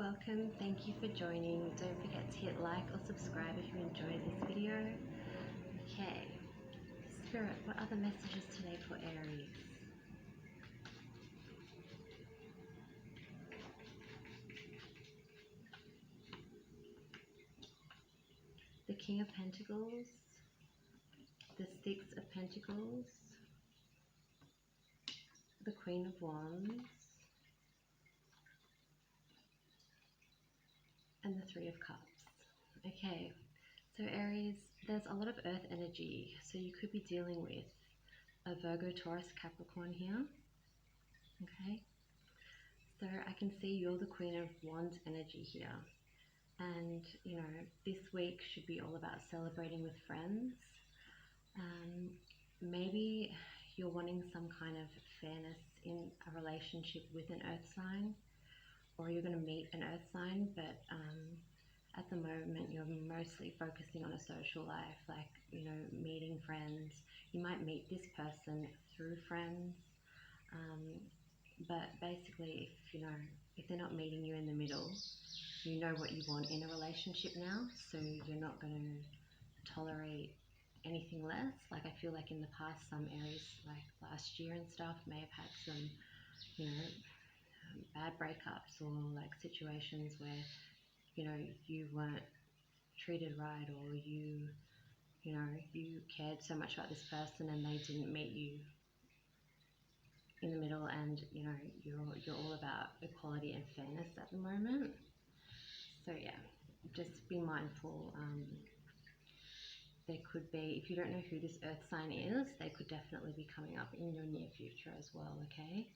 welcome. Thank you for joining. Don't forget to hit like or subscribe if you enjoyed this video. Okay, Spirit, what are the messages today for Aries? The King of Pentacles, the Six of Pentacles, the Queen of Wands, and the Three of Cups. Okay, so Aries, there's a lot of earth energy, so you could be dealing with a Virgo, Taurus, Capricorn here. Okay, so I can see you're the Queen of Wands energy here, and you know, this week should be all about celebrating with friends. Maybe you're wanting some kind of fairness in a relationship with an earth sign, or you're going to meet an earth sign, but at the moment you're mostly focusing on a social life, like, you know, meeting friends. You might meet this person through friends, but basically, if they're not meeting you in the middle, you know what you want in a relationship now, so you're not going to tolerate anything less. Like, I feel like in the past, some Aries, like last year and stuff, may have had some, you know, bad breakups, or like situations where, you know, you weren't treated right, or you cared so much about this person and they didn't meet you in the middle, and you know, you're all about equality and fairness at the moment. So yeah, just be mindful. There could be, if you don't know who this earth sign is, they could definitely be coming up in your near future as well. Okay,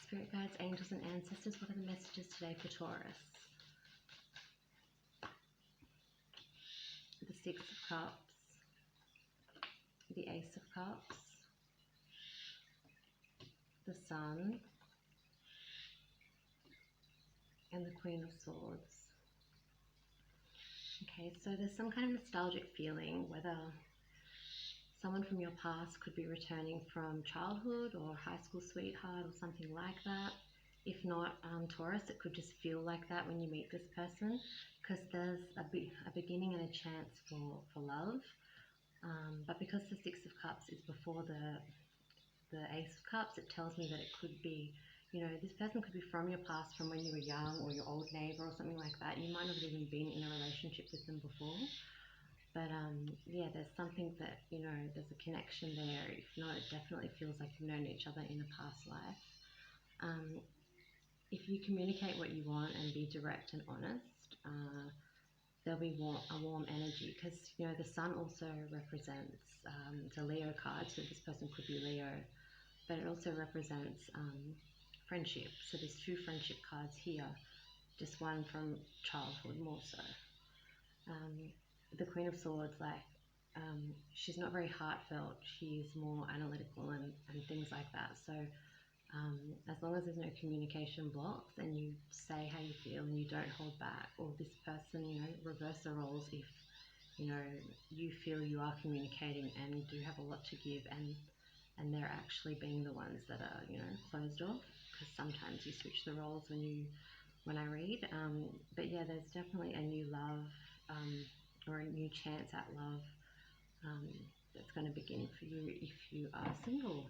Spirit guides, angels and ancestors, what are the messages today for Taurus? The Six of Cups, the Ace of Cups, the Sun, and the Queen of Swords. Okay, so there's some kind of nostalgic feeling, whether someone from your past could be returning from childhood or high school sweetheart or something like that. If not, Taurus, it could just feel like that when you meet this person, because there's a beginning and a chance for love. But because the Six of Cups is before the Ace of Cups, it tells me that it could be, you know, this person could be from your past, from when you were young, or your old neighbor or something like that. You might not have even been in a relationship with them before. But yeah, there's something that, you know, there's a connection there. If not, it definitely feels like you've known each other in a past life. If you communicate what you want and be direct and honest, there'll be a warm energy, because, you know, the Sun also represents, it's a Leo card, so this person could be Leo, but it also represents friendship. So there's two friendship cards here, just one from childhood more so. The Queen of Swords, like, she's not very heartfelt, she's more analytical and things like that. So as long as there's no communication blocks and you say how you feel and you don't hold back, or this person, you know, reverse the roles if, you know, you feel you are communicating and do have a lot to give, and they're actually being the ones that are, you know, closed off, because sometimes you switch the roles when I read. But yeah, there's definitely a new love, or a new chance at love, that's going to begin for you if you are single.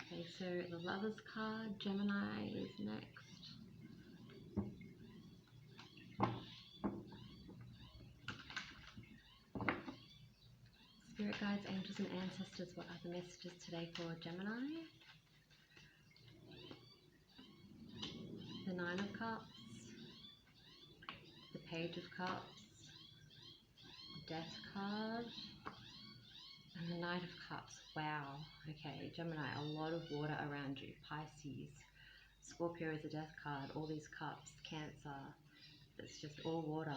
Okay, so the Lovers card, Gemini is next. Spirit guides, angels and ancestors, what are the messages today for Gemini? The Nine of Cups, the Page of Cups, Death card, and the Knight of Cups. Wow. Okay, Gemini, a lot of water around you. Pisces. Scorpio is a death card, all these cups, Cancer, it's just all water.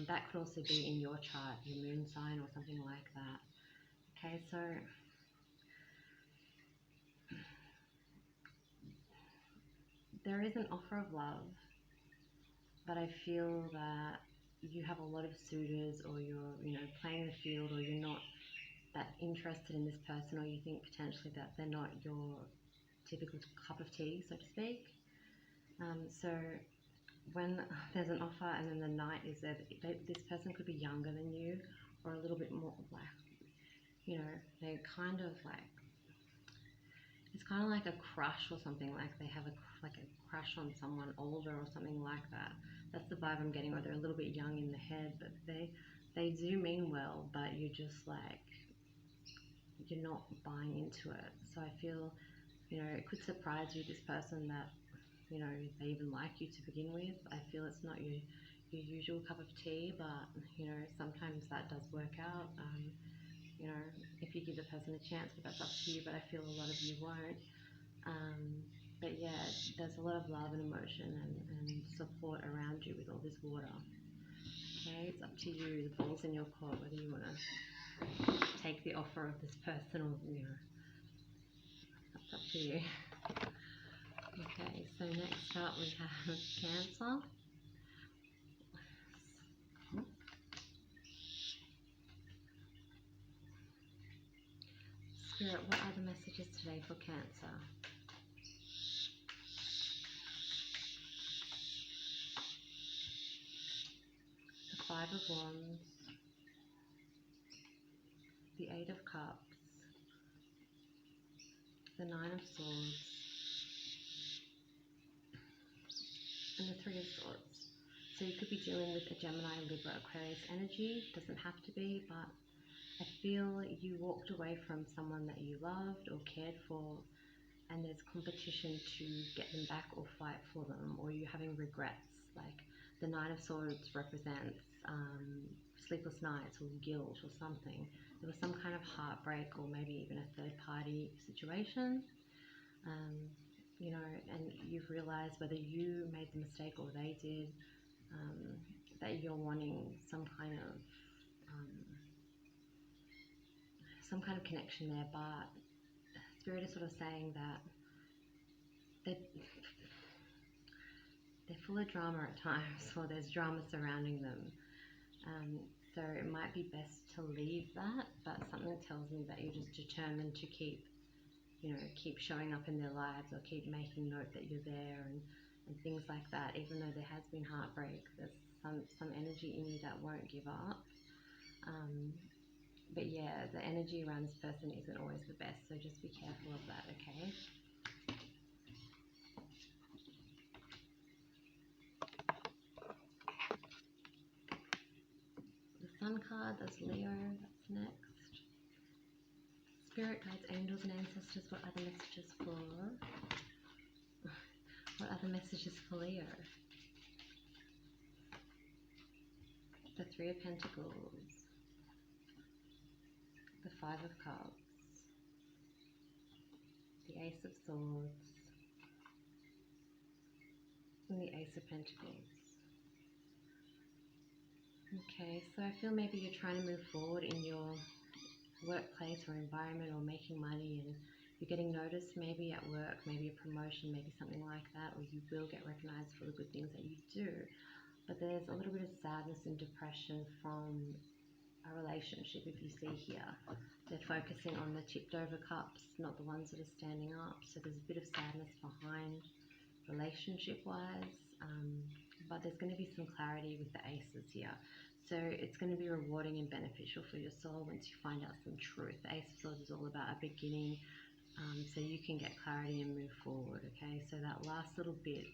That could also be in your chart, your moon sign or something like that. Okay, so there is an offer of love, but I feel that you have a lot of suitors, or you're, playing the field, or you're not that interested in this person, or you think potentially that they're not your typical cup of tea, so to speak. So when there's an offer and then the Knight is there, this person could be younger than you, or a little bit more like, they're kind of like, it's kind of like a crush or something, like they have like a crush on someone older or something like that. That's the vibe I'm getting, or they're a little bit young in the head, but they do mean well, but you're just like, you're not buying into it. So I feel, it could surprise you, this person, that, they even like you to begin with. I feel it's not your usual cup of tea, but, sometimes that does work out. If you give the person a chance, but that's up to you, but I feel a lot of you won't. But yeah, there's a lot of love and emotion and support around you with all this water. Okay, it's up to you, the ball's in your court, whether you want to take the offer of this person, or, that's up to you. Okay, so next up we have Cancer. Spirit, what are the messages today for Cancer? The Five of Wands, the Eight of Cups, the Nine of Swords, and the Three of Swords. So you could be dealing with a Gemini, Libra, Aquarius energy. Doesn't have to be, but I feel you walked away from someone that you loved or cared for, and there's competition to get them back or fight for them, or you're having regrets. Like the Nine of Swords represents sleepless nights or guilt or something. There was some kind of heartbreak, or maybe even a third party situation. And you've realized, whether you made the mistake or they did, that you're wanting some kind of connection there, but Spirit is sort of saying that they're full of drama at times, or there's drama surrounding them. So it might be best to leave that, but something tells me that you're just determined to keep showing up in their lives, or keep making note that you're there, and things like that. Even though there has been heartbreak, there's some energy in you that won't give up. But yeah, the energy around this person isn't always the best, so just be careful of that, okay? The Sun card, that's Leo, that's next. Spirit guides, angels and ancestors, what are the messages for? What are the messages for Leo? The Three of Pentacles, the Five of Cups, the Ace of Swords, and the Ace of Pentacles. Okay, so I feel maybe you're trying to move forward in your workplace or environment, or making money, and you're getting noticed maybe at work, maybe a promotion, maybe something like that, or you will get recognized for the good things that you do. But there's a little bit of sadness and depression from a relationship. If you see here, they're focusing on the tipped over cups, not the ones that are standing up. So there's a bit of sadness behind relationship wise, but there's going to be some clarity with the aces here. So it's going to be rewarding and beneficial for your soul once you find out some truth. The Ace of Swords is all about a beginning, so you can get clarity and move forward, okay? So that last little bit,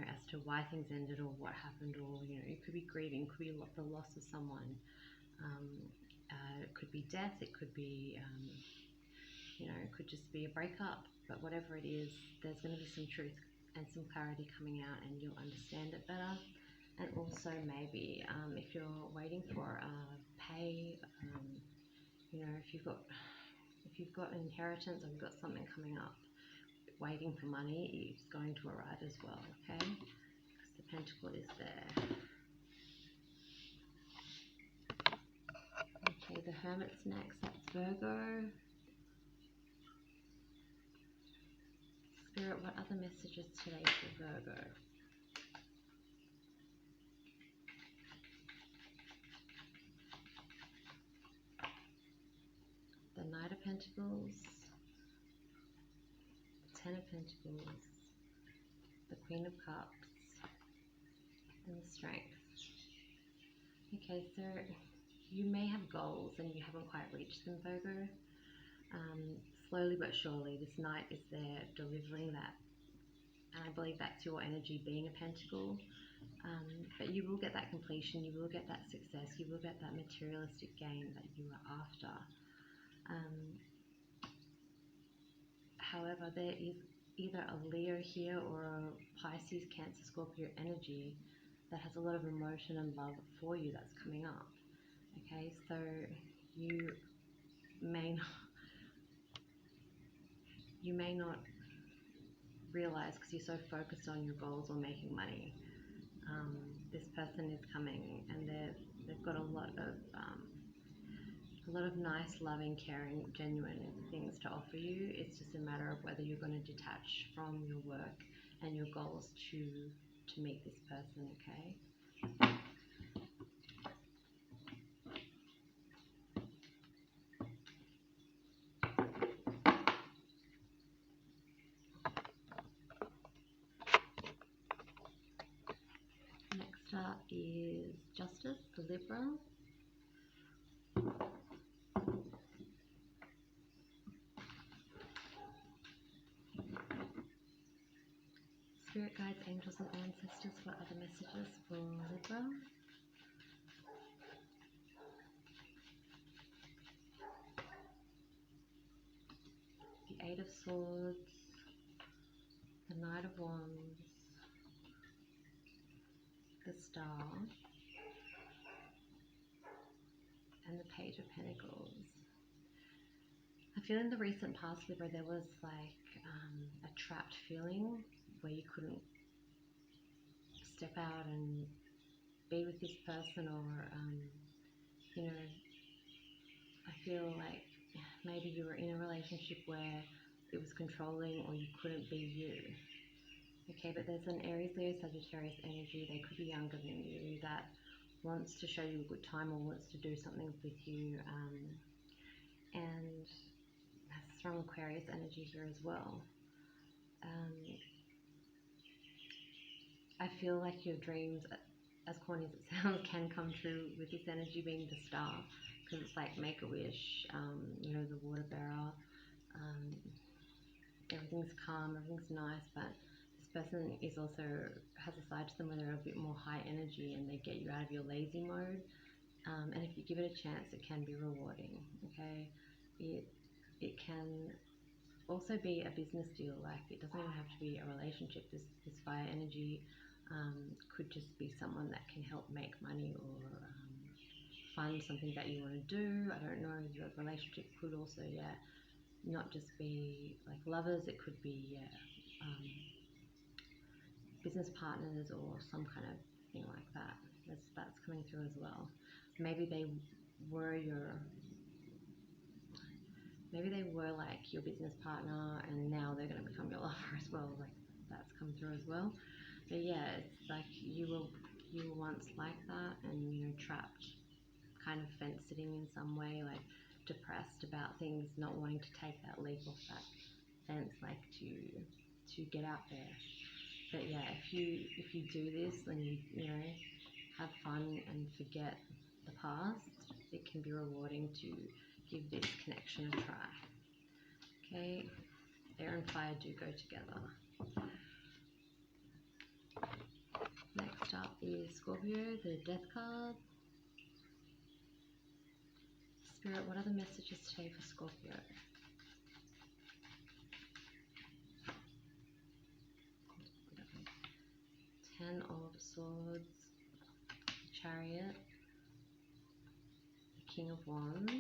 as to why things ended, or what happened, or, it could be grieving, it could be the loss of someone, it could be death, it could be, it could just be a breakup, but whatever it is, there's going to be some truth and some clarity coming out, and you'll understand it better. And also maybe if you're waiting for pay, if you've got an inheritance, or you've got something coming up, waiting for money is going to arrive as well, okay? Because the Pentacle is there. Okay, the Hermit's next, that's Virgo. Spirit, what other messages today for Virgo? The Knight of Pentacles, the Ten of Pentacles, the Queen of Cups, and the Strength. Okay, so you may have goals and you haven't quite reached them, Virgo. Slowly but surely, this Knight is there delivering that. And I believe that's your energy being a Pentacle. But you will get that completion, you will get that success, you will get that materialistic gain that you are after. However, there is either a Leo here or a Pisces, Cancer, Scorpio energy that has a lot of emotion and love for you that's coming up. Okay, so you may not realize, because you're so focused on your goals or making money, this person is coming and they've got a lot of nice, loving, caring, genuine things to offer you. It's just a matter of whether you're going to detach from your work and your goals to meet this person, okay? Next up is Justice, the Libra. Spirit guides, angels and ancestors, what are the messages for Libra? The Eight of Swords, the Knight of Wands, the Star, and the Page of Pentacles. I feel in the recent past, Libra, there was like a trapped feeling where you couldn't step out and be with this person, or you know, I feel like maybe you were in a relationship where it was controlling or you couldn't be you. Okay, but there's an Aries, Leo, Sagittarius energy. They could be younger than you that wants to show you a good time or wants to do something with you, and has strong Aquarius energy here as well. I feel like your dreams, as corny as it sounds, can come true with this energy being the Star, because it's like Make-A-Wish, you know, the water bearer. Everything's calm, everything's nice, but this person is also has a side to them where they're a bit more high energy and they get you out of your lazy mode. And if you give it a chance, it can be rewarding. Okay, it can also be a business deal. Like, it doesn't even have to be a relationship. This fire energy could just be someone that can help make money or fund something that you want to do. I don't know. The relationship could also, not just be like lovers. It could be, business partners or some kind of thing like that. That's coming through as well. Maybe they were like your business partner, and now they're going to become your lover as well. Like, that's come through as well. But yeah, it's like you were once like that, and you know, trapped, kind of fence sitting in some way, like depressed about things, not wanting to take that leap off that fence, like to get out there. But yeah, if you do this, and you know, have fun and forget the past, it can be rewarding to give this connection a try. Okay, air and fire do go together. Next up is Scorpio, the Death card. Spirit, what are the messages today for Scorpio? Ten of Swords, Chariot, the King of Wands,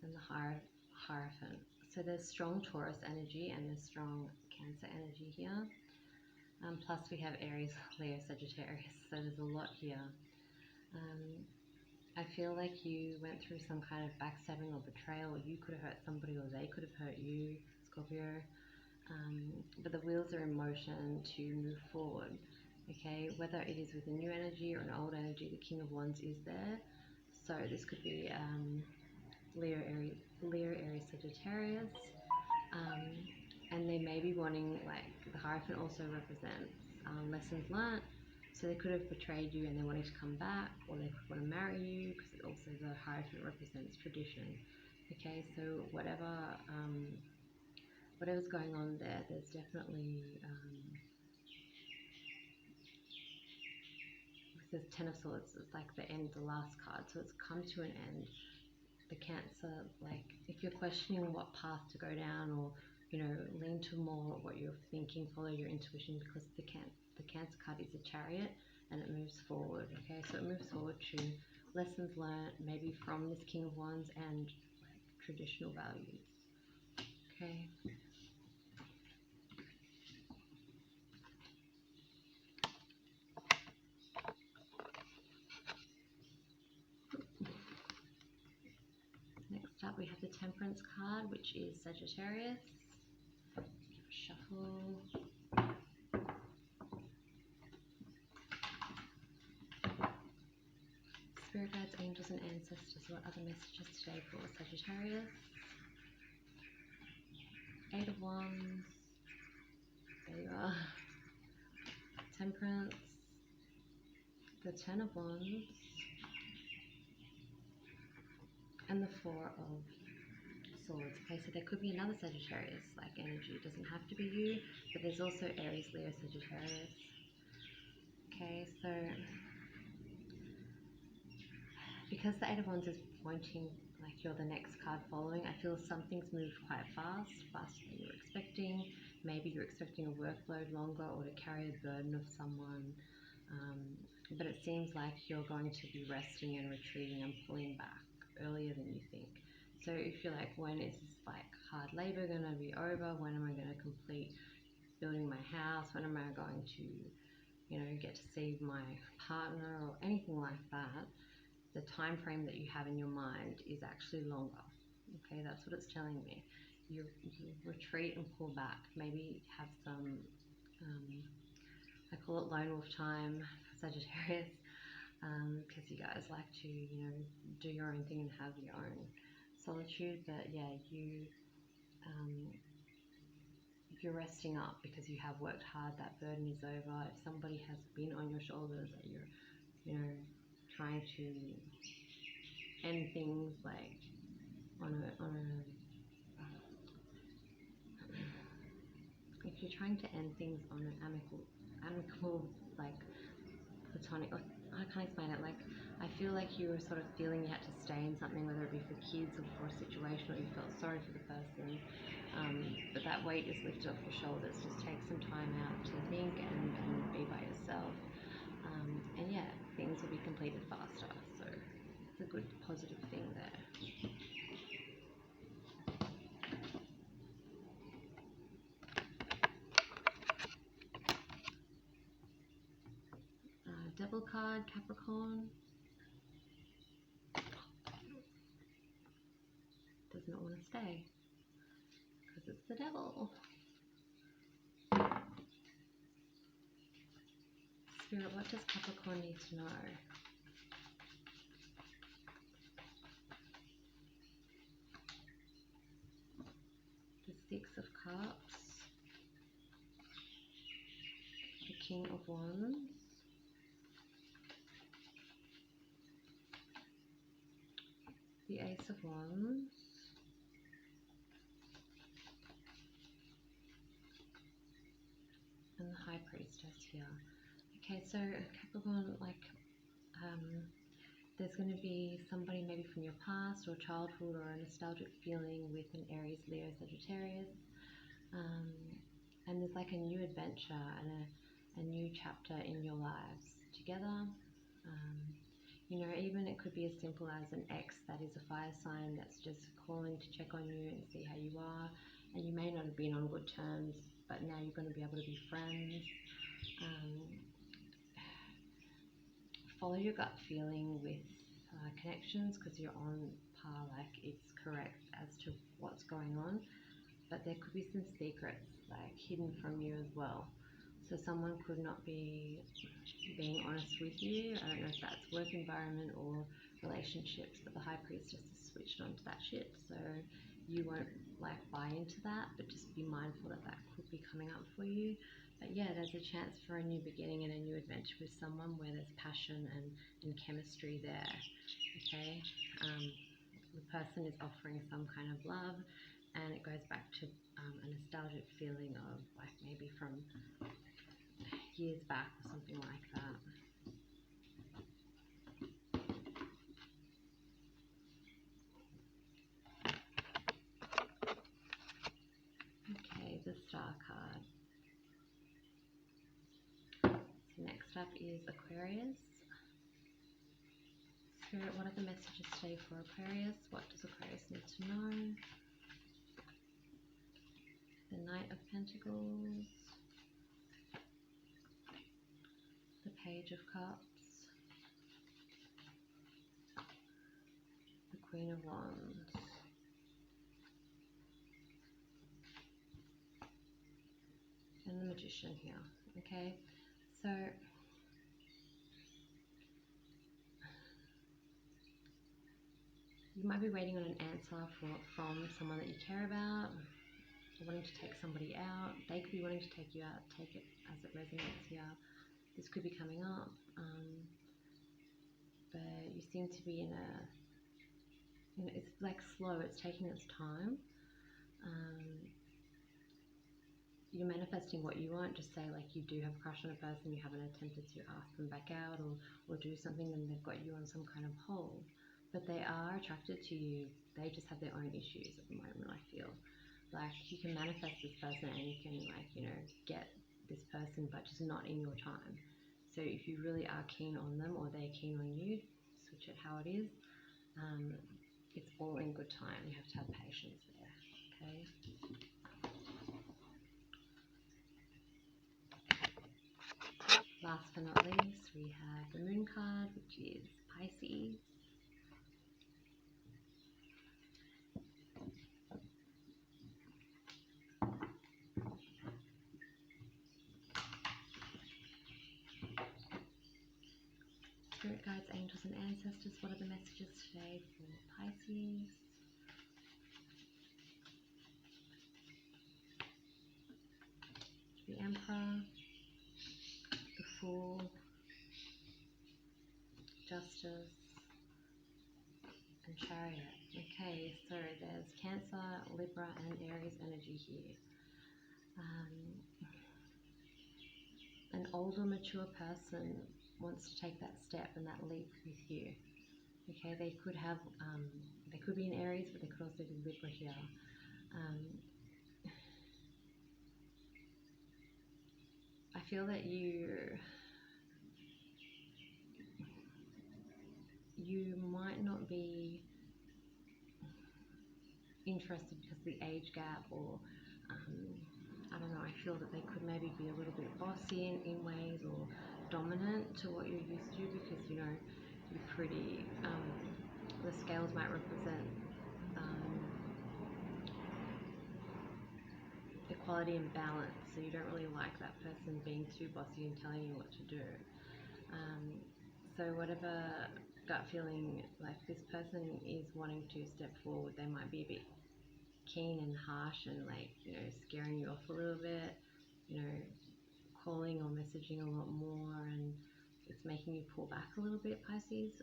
and the Hierophant. So there's strong Taurus energy and there's strong Cancer energy here. Plus we have Aries, Leo, Sagittarius, so there's a lot here. I feel like you went through some kind of backstabbing or betrayal, or you could have hurt somebody or they could have hurt you, Scorpio. But the wheels are in motion to move forward, okay? Whether it is with a new energy or an old energy, the King of Wands is there. So this could be Leo, Aries, Sagittarius. And they may be wanting, like the Hierophant also represents lessons learnt. So they could have betrayed you and they wanted to come back, or they could want to marry you, because also the Hierophant represents tradition. Okay, so whatever's going on there, there's definitely there's Ten of Swords. It's like the end, the last card, so it's come to an end. The Cancer, like if you're questioning what path to go down, or lean to more what you're thinking, follow your intuition, because the Cancer card is a Chariot and it moves forward. Okay, so it moves forward to lessons learned, maybe from this King of Wands, and like traditional values. Okay. Next up we have the Temperance card, which is Sagittarius. Give a shuffle. Spirit guides, angels and ancestors, what other messages today for Sagittarius? Eight of Wands. There you are. Temperance. The Ten of Wands. And the Four of Swords. Okay, so there could be another Sagittarius like energy. It doesn't have to be you, but there's also Aries, Leo, Sagittarius. Okay, so because the Eight of Wands is pointing like you're the next card following, I feel something's moved quite fast, faster than you were expecting. Maybe you're expecting a workload longer, or to carry a burden of someone. But it seems like you're going to be resting and retreating and pulling back earlier than you think. So if you're like, when is this like hard labor going to be over? When am I going to complete building my house? When am I going to, get to see my partner or anything like that? The time frame that you have in your mind is actually longer. Okay, that's what it's telling me. You retreat and pull back. Maybe have some, I call it lone wolf time for Sagittarius, because you guys like to, do your own thing and have your own solitude. But yeah, you're resting up because you have worked hard. That burden is over. If somebody has been on your shoulders, that you're, trying to end things like if you're trying to end things on an amicable, like platonic, or I can't explain it. Like, I feel like you were sort of feeling you had to stay in something, whether it be for kids or for a situation, or you felt sorry for the person. But that weight is lifted off your shoulders. Just take some time out to think and be by yourself. And yeah, things will be completed faster. So it's a good, positive thing there. Devil card, Capricorn. Does not want to stay because it's the devil. Spirit, what does Capricorn need to know? The Six of Cups, the King of Wands, the Ace of Wands, and the High Priestess here. Okay, so Capricorn, like, there's going to be somebody maybe from your past or childhood, or a nostalgic feeling with an Aries, Leo, Sagittarius. And there's like a new adventure and a new chapter in your lives together. You know, even it could be as simple as an ex that is a fire sign that's just calling to check on you and see how you are. And you may not have been on good terms, but now you're going to be able to be friends. Follow your gut feeling with connections, because you're on par, like it's correct as to what's going on. But there could be some secrets like hidden from you as well. So someone could not be being honest with you. I don't know if that's work environment or relationships, but the High Priestess is switched onto that shit. So you won't like buy into that, but just be mindful that that could be coming up for you. But yeah, there's a chance for a new beginning and a new adventure with someone where there's passion and chemistry there. Okay, the person is offering some kind of love, and it goes back to a nostalgic feeling of like maybe from years back or something like that. Okay, the Star card. So next up is Aquarius. Spirit, what are the messages today for Aquarius? What does Aquarius need to know? The Knight of Pentacles. The Page of Cups. The Queen of Wands. And the Magician here. Okay, so you might be waiting on an answer from someone that you care about, or wanting to take somebody out. They could be wanting to take you out. Take it as it resonates here. This could be coming up, but you seem to be in a, you know, it's like slow. It's taking its time. You're manifesting what you want. Just say like you do have a crush on a person, you haven't attempted to ask them back out or do something, and they've got you on some kind of hold. But they are attracted to you. They just have their own issues at the moment, I feel. Like you can manifest this person and you can like, you know, get this person, but just not in your time. So if you really are keen on them or they're keen on you, switch it how it is. It's all in good time. You have to have patience there, okay? Last but not least, we have the Moon card, which is Pisces. Spirit guides, angels and ancestors, what are the messages today for Pisces? The Emperor, the Fool, Justice, and Chariot. Okay, so there's Cancer, Libra, and Aries energy here. An older, mature person wants to take that step and that leap with you. Okay, they could have, they could be in Aries, but they could also be Libra here. I feel that you might not be interested because of the age gap, or I don't know, I feel that they could maybe be a little bit bossy in ways, or dominant to what you're used to, because you know you're pretty, the scales might represent equality and balance, so you don't really like that person being too bossy and telling you what to do. So whatever gut feeling, like this person is wanting to step forward, they might be a bit keen and harsh and like, you know, scaring you off a little bit, you know, calling or messaging a lot more, and it's making you pull back a little bit, Pisces.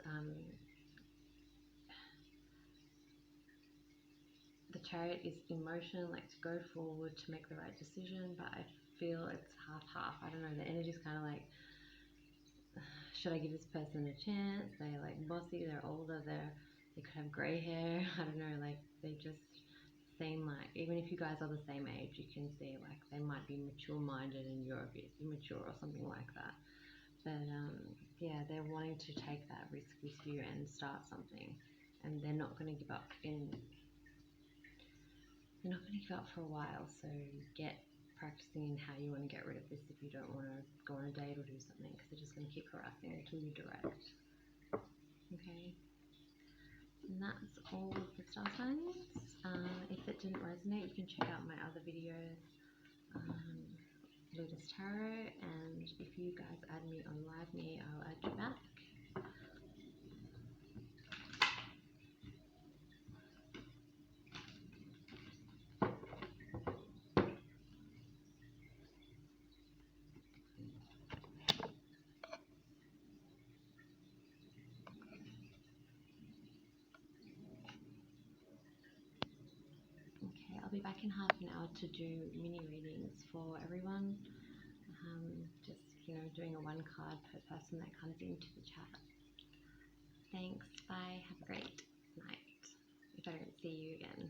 The Chariot is emotion, like to go forward, to make the right decision, but I feel it's half-half. I don't know, the energy's kind of like, should I give this person a chance? They're like bossy, they're older, they could have grey hair, I don't know, like they just seem like, even if you guys are the same age, you can see like they might be mature minded and you're a bit immature or something like that. But yeah, they're wanting to take that risk with you and start something, and they're not going to give up they're not going to give up for a while. So get practicing in how you want to get rid of this if you don't want to go on a date or do something, because they're just going to keep harassing until you direct. Okay, and that's all of the star signs. If it didn't resonate, you can check out my other videos, Lotus Tarot, and if you guys add me on Liveme, I'll add you back. Okay, I'll be back in half an hour to do mini readings for everyone. Just, doing a one card per person that comes into the chat. Thanks, bye, have a great night if I don't see you again.